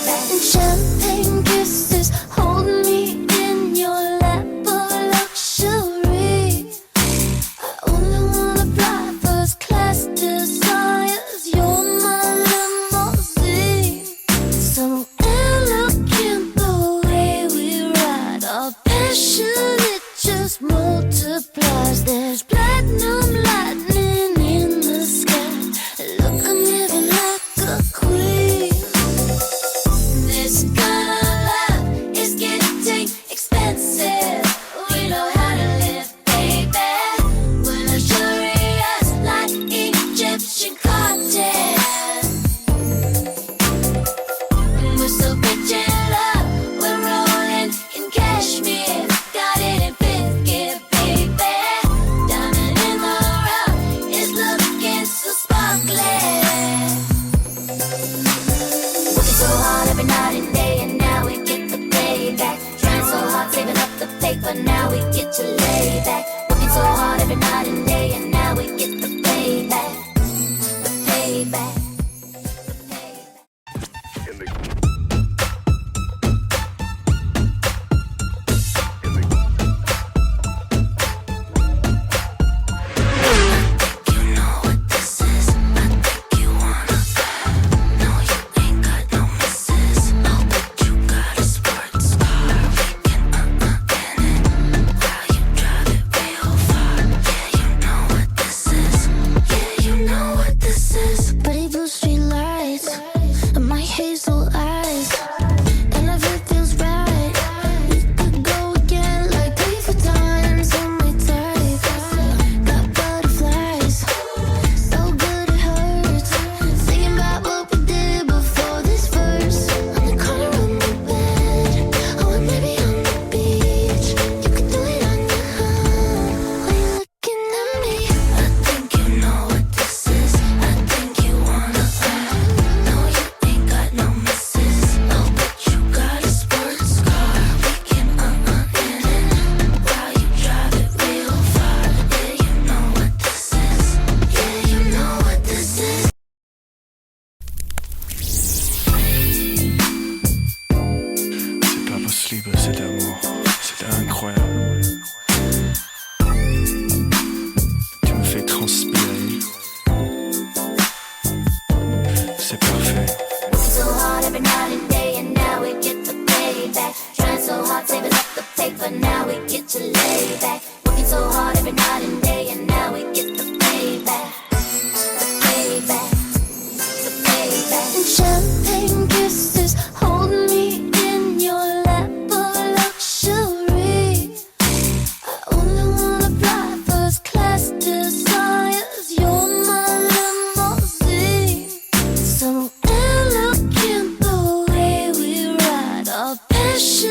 Champagne kisses, hold me in your lap of luxury. I only wanna fly first class desires. You're my limousine. So elegant the way we ride. Our passion, it just multiplies. There's platinum lightning in the sky. Look, I'm living like a queen. This kind of love is getting expensive. We know how to live, baby. We're luxurious like Egyptian cartels. We're so rich in love, we're rolling in cashmere. Got it in fifth gear, baby. Diamond in the rough is looking so sparkly. Working so hard every night and day, and now we get the payback. Trying so hard, saving up the paper, now we get to lay back. Working so hard every night and day, and now we get the payback. The payback. The payback. You know what this is. I think you wanna. No, you ain't got no misses. Oh, but you got a sports car. We can in it while you drive it real far. Yeah, you know what this is. Yeah, you know what this is. Pretty blue street lights and my hazel eyes, and if it feels right, we could go again like 3-4 times on my type. Got butterflies, so good it hurts. Thinking about what we did before this verse. On the corner of my bed, or maybe on the beach. You could do it on your own. Why you looking at me? I think you know what this is. I think you wanna. No, you ain't got no misses. Oh, but you got a sports car. We can in it while you drive it real far. Yeah, you know what this is. Yeah, you know what this is. C'est pas possible cet amour, c'est incroyable. Tu me fais transpirer. C'est parfait. Working so hard every night and day, and now we get the payback. Trying so hard, saving up the paper, now we get to lay back. Working so hard every night and day, and now we get the payback. The payback. The payback. Champagne kisses, hold me in your lap of luxury. I only wanna fly first class desires. You're my limousine. So elegant the way we ride. Our passion,